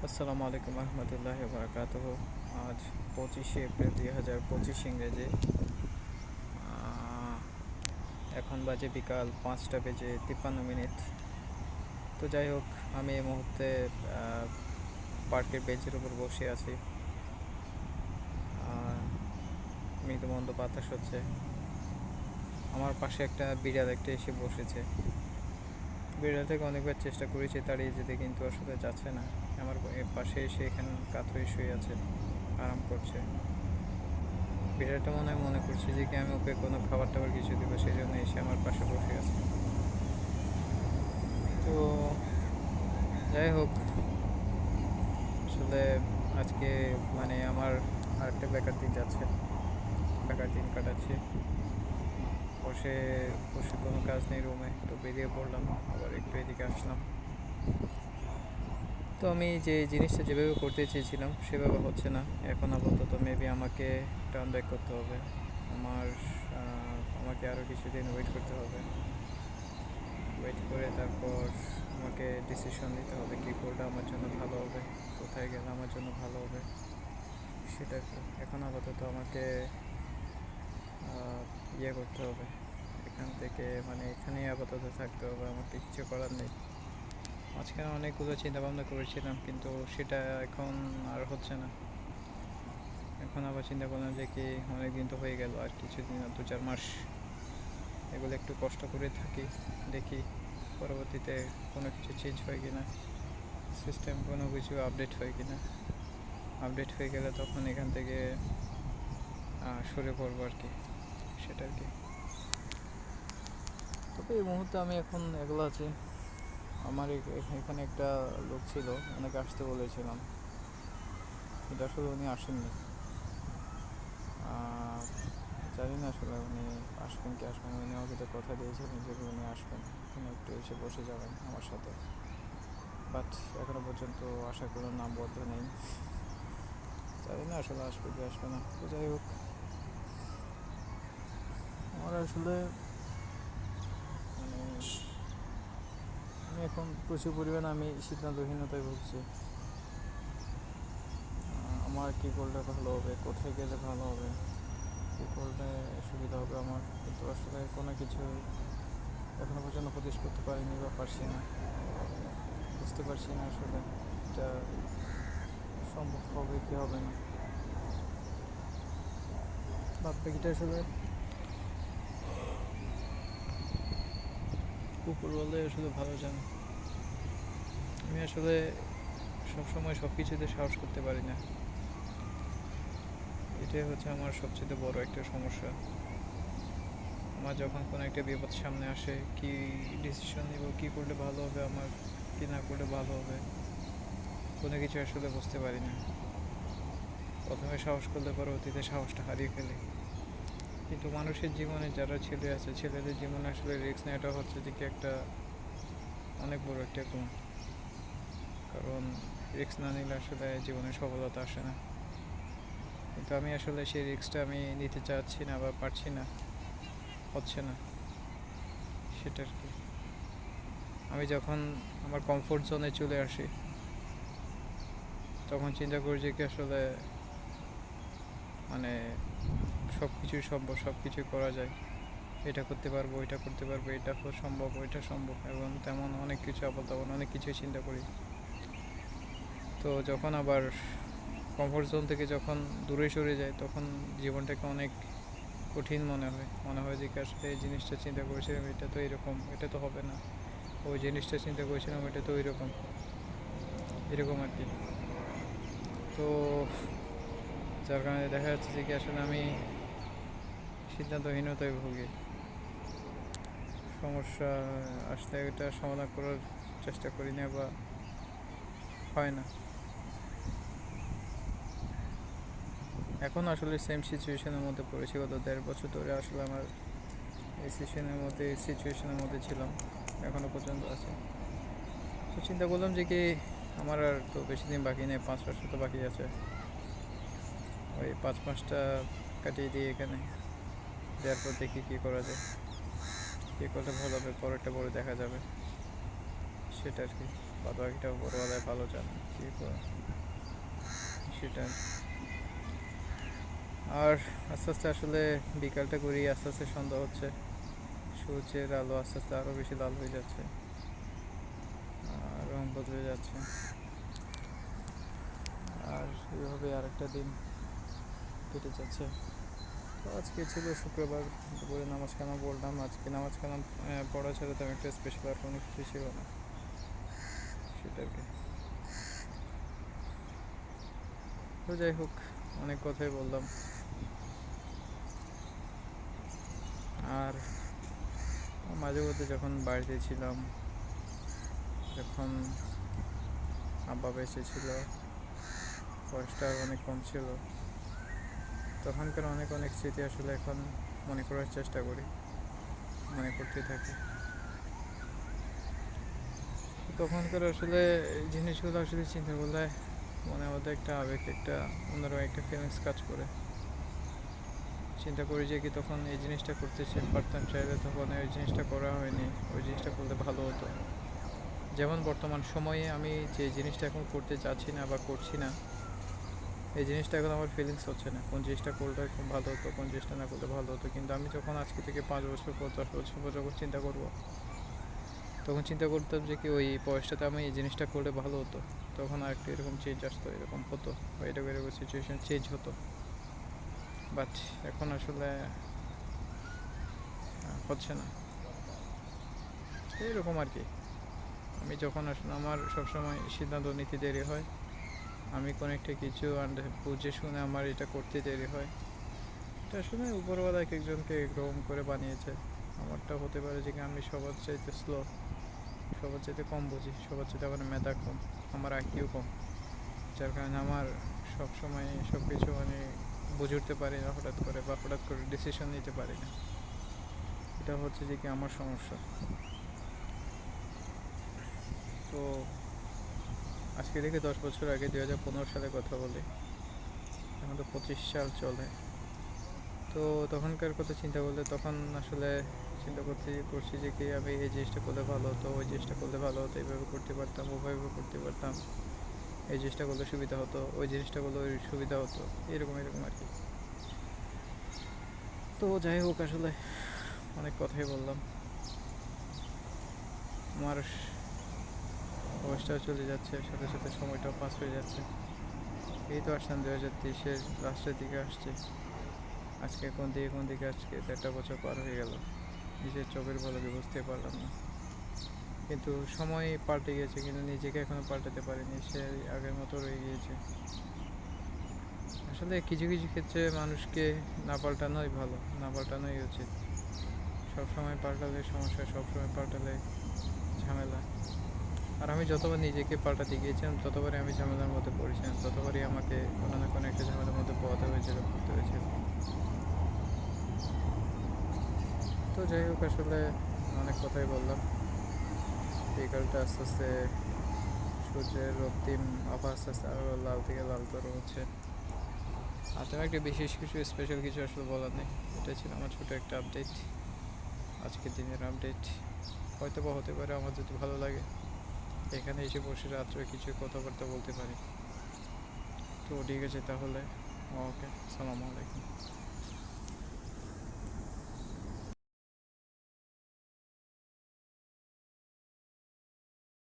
আসসালামু আলাইকুম রহমতুল্লাহ বারাকাতুহু। আজ 25শে এপ্রিল 2025 ইংরেজি। আহ, এখন বাজে বিকাল 5টা বেজে 53 মিনিট। তো যাই হোক, আমি এই মুহূর্তে পার্কের বেঞ্চের উপর বসে আছি। আহ, মৃদুমন্দ বাতাস হচ্ছে। আমার পাশে একটা বিড়াল একটা এসে বসেছে। বিড়ালটাকে অনেকবার চেষ্টা করেছি তাড়িয়ে যেতে, কিন্তু আসলে যাচ্ছে না। আমার পাশে এসে এখানে কাত হয়ে শুয়ে আছে, আরাম করছে। বিড়ালটা মনে করছে যে কি আমি ওকে কোনো খাবার টাবার কিছু দেবো, সেই জন্য এসে আমার পাশে বসে আছে। তো যাই হোক, আসলে আজকে আমার আরেকটা বেকার দিন যাচ্ছে, বেকার দিন কাটাচ্ছি। বসে বসে কোনো কাজ নেই রুমে, তো বেরিয়ে পড়লাম, আবার একটু এদিকে আসলাম। তো আমি যে জিনিসটা যেভাবে করতে চেয়েছিলাম সেভাবে হচ্ছে না। এখন আপাতত মেবি আমাকে টার্ন ব্যাক করতে হবে। আমার আমাকে আরও কিছুদিন ওয়েট করতে হবে। ওয়েট করে তারপর আমাকে ডিসিশন নিতে হবে কী করলে আমার জন্য ভালো হবে, কোথায় গেলে আমার জন্য ভালো হবে, সেটা কি। এখন আপাতত আমাকে ইয়ে করতে হবে, এখান থেকে এখানেই আপাতত থাকতে হবে, আমাকে কিছু করার নেই। মাঝখানে অনেকগুলো চিন্তাভাবনা করেছিলাম, কিন্তু সেটা এখন আর হচ্ছে না। এখন আবার চিন্তা করলাম যে কি অনেক দিন তো হয়ে গেল, আর কিছুদিন, আর 2-4 মাস এগুলো একটু কষ্ট করে থাকি, দেখি পরবর্তীতে কোনো কিছু চেঞ্জ হয় কি না, সিস্টেম কোনো কিছু আপডেট হয় কি না। আপডেট হয়ে গেলে তখন এখান থেকে সরে পড়বো আর কি, সেটা আর কি। তবে এই মুহূর্তে আমি এখন একলা আছি। আমার এখানে একটা লোক ছিল, ওনাকে আসতে বলেছিলাম, কিন্তু আসলে উনি আসেননি। জানি না আসলে উনি আসবেন কি আসবেন। উনি আমাকে তো কথা দিয়েছিলেন যে উনি আসবেন, উনি একটু এসে বসে যাবেন আমার সাথে, বাট এখনও পর্যন্ত আসার কোনো নামবদ্ধ নেই। জানি না আসলে আসবে কি আসবে না। তো যাই হোক, আমার আসলে মানে আমি এখন প্রচুর পরিমাণে সিদ্ধান্তহীনতায় ভুগছি। আমার কী করলে ভালো হবে, কোথায় গেলে ভালো হবে, কী করলে সুবিধা হবে আমার, কিন্তু আসলে কোনো কিছু এখনও পর্যন্ত প্রতিশ করতে পারিনি বা পারছি না। বুঝতে পারছি না আসলে এটা সম্ভব হবে কি হবে না। বাদ বাকিটা আসলে উপরওয়ালাই আসলে ভালো জানে। আমি আসলে সবসময় সব কিছুতে সাহস করতে পারি না। এটাই হচ্ছে আমার সবচেয়ে বড় একটা সমস্যা। আমার যখন কোনো একটা বিপদ সামনে আসে, কি ডিসিশন নিব, কি করলে ভালো হবে আমার, কি না করলে ভালো হবে, কোনো কিছু আসলে বুঝতে পারি না। প্রথমে সাহস করলে পরবর্তীতে সাহসটা হারিয়ে ফেলি। কিন্তু মানুষের জীবনে যারা ছেলে আছে, ছেলেদের জীবনে আসলে রিস্ক নেওয়াটা হচ্ছে যে কি একটা অনেক বড় একটা গুণ। কারণ রিস্ক না নিলে আসলে জীবনে সফলতা আসে না। কিন্তু আমি আসলে সেই রিস্কটা আমি নিতে চাচ্ছি না বা পারছি না, হচ্ছে না, সেটা আর কি। আমি যখন আমার কমফোর্ট জোনে চলে আসি, তখন চিন্তা করি যে কি আসলে মানে সব কিছুই সম্ভব, সব কিছুই করা যায়, এটা করতে পারবো, ওইটা করতে পারবো, এটা সম্ভব, ওইটা সম্ভব, এবং তেমন অনেক কিছু আবার তেমন অনেক কিছুই চিন্তা করি। তো যখন আবার কমফোর্ট জোন থেকে যখন দূরে সরে যায়, তখন জীবনটাকে অনেক কঠিন মনে হয় যে আসলে এই জিনিসটা চিন্তা করেছিলাম, এটা তো এরকম, এটা তো হবে না, ওই জিনিসটা চিন্তা করেছিলাম, এটা তো এরকম, এরকম আর কি। তো যার কারণে দেখা যাচ্ছে যে কি আসলে আমি সিদ্ধান্তহীনতায় ভুগি। সমস্যা আসলে এটা সমাধান করার চেষ্টা করি না বা হয় না। এখন আসলে সেম সিচুয়েশনের মধ্যে পড়েছি, গত 1.5 বছর ধরে আসলে আমার এই সিচুয়েশনের মধ্যে ছিলাম, এখনও পর্যন্ত আছে। তো চিন্তা করলাম যে কি আমার আর তো বেশি দিন বাকি নেই, 5 মাস তো বাকি আছে। ওই 5 মাসটা কাটিয়ে দিয়ে এখানে দেওয়ার পর দেখি কী করা যায়, কী করলে ভালো হবে, পরেরটা পরে দেখা যাবে, সেটা আর কি। বাদ বাকিটা উপরওয়ালায় ভালো জানে কী করে সেটা। আর আস্তে আস্তে আসলে বিকালটা করি, আস্তে আস্তে সন্ধ্যা হচ্ছে, সূর্যের আলো আস্তে আস্তে আরও বেশি লাল হয়ে যাচ্ছে, আর রং বদলে যাচ্ছে। আর এইভাবে আরেকটা দিন কেটে যাচ্ছে। তো আজকে ছিল শুক্রবার, দুপুরে নামাজ কালাম বললাম, আজকে নামাজ কালাম পড়া ছাড়া তেমন একটা স্পেশাল আর কোনো কিছু ছিল না, সেটা আর কি। তো যাই হোক, অনেক কথাই বললাম। আর মাঝে মধ্যে যখন বাড়িতে ছিলাম, যখন আব্বা বেঁচে ছিল, বয়সটা অনেক কম ছিল, তখনকার অনেক অনেক স্মৃতি আসলে এখন মনে করার চেষ্টা করি, মনে করতে থাকি। তখনকার আসলে এই জিনিসগুলো আসলে চিন্তা করলে মনের মধ্যে একটা আবেগ, একটা অন্যরকম একটা ফিলিংস কাজ করে। চিন্তা করি যে কি তখন এই জিনিসটা করতে পারতাম, চাইলে তখন ওই জিনিসটা করা হয়নি, ওই জিনিসটা করলে ভালো হতো। যেমন বর্তমান সময়ে আমি যে জিনিসটা এখন করতে চাচ্ছি না বা করছি না, এই জিনিসটা এখন আমার ফিলিংস হচ্ছে না কোন জিনিসটা করলে খুব ভালো হতো, কোন জিনিসটা না করলে ভালো হতো। কিন্তু আমি যখন আজকে থেকে 5 বছর পর, 10 বছর পর যখন চিন্তা করবো, তখন চিন্তা করতাম যে কি ওই বয়সটাতে আমি এই জিনিসটা করলে ভালো হতো, তখন আর একটু এরকম চেঞ্জ আসতো, এরকম হতো, বা এরকম এরকম সিচুয়েশন চেঞ্জ হতো। বাট এখন আসলে হচ্ছে না, এইরকম আর কি। আমি যখন আসলে আমার সবসময় সিদ্ধান্ত নিতে দেরি হয়, আমি কোনো একটা কিছু বুঝে শুনে আমার এটা করতে দেরি হয়। এটা আসলে উপরওয়ালা এক একজনকে একরকম করে বানিয়েছে। আমারটা হতে পারে যে আমি সবার চাইতে স্লো, সবার চাইতে কম বুঝি, সবার চাইতে আমার মেধা কম, আমার আইকিউ কম, যার কারণে আমার সব সময় সব কিছু বুঝে উঠতে পারি না হঠাৎ করে, বা হঠাৎ করে ডিসিশন নিতে পারি না। এটা হচ্ছে যে কি আমার সমস্যা। তো আজকে থেকে 10 বছর আগে 2015 সালে কথা বলি, এখন তো 25 সাল চলে। তো তখনকার কথা চিন্তা করলে তখন আসলে চিন্তা করছি যে কি আমি এই জিনিসটা করলে ভালো হতো, ওই জিনিসটা করলে ভালো হতো, এইভাবে করতে পারতাম, ওইভাবে করতে পারতাম, এই জিনিসটা করলে সুবিধা হতো, ওই জিনিসটা করলে ওই সুবিধা হতো, এরকম এরকম আর কি। তো যাই হোক, আসলে অনেক কথাই বললাম। আমার বয়সটাও চলে যাচ্ছে, সাথে সাথে সময়টাও পাস হয়ে যাচ্ছে। এই তো আসলাম 2023-এর লাস্টের দিকে আসছে। আজকে কোন দিকে আজকে 1.5 বছর পার হয়ে গেল, নিজের চোখের পলকে বুঝতে পারলাম না। কিন্তু সময় পাল্টে গিয়েছে, কিন্তু নিজেকে এখনও পাল্টাতে পারিনি, সে আগের মতো রয়ে গিয়েছে। আসলে কিছু কিছু ক্ষেত্রে মানুষকে না পাল্টানোই ভালো, না পাল্টানোই উচিত। সবসময় পাল্টালে সমস্যা, সবসময় পাল্টালে ঝামেলা। আর আমি যতবার নিজেকে পাল্টাতে গিয়েছিলাম, ততবারই আমি ঝামেলার মধ্যে পড়েছিলাম, ততবারই আমাকে কোনো না কোনো একটা ঝামেলার মধ্যে পোয়াতে হয়েছিল, পড়তে হয়েছিল। তো যাই হোক, আসলে অনেক কথাই বললাম। বিকালটা আস্তে আস্তে সূর্যের রক্তিম আভা আস্তে আস্তে আরও লাল থেকে লালতর হচ্ছে। আর তেমন একটা বিশেষ কিছু স্পেশাল কিছু আসলে বলার নেই। এটাই ছিল আমার ছোটো একটা আপডেট, আজকের দিনের আপডেট। হয়তো বা হতে পারে আমার যদি ভালো লাগে এখানে এসে বসে রাত্রে কিছু কথাবার্তা বলতে পারি। তো ঠিক আছে তাহলে, ওকে, আসসালামু আলাইকুম।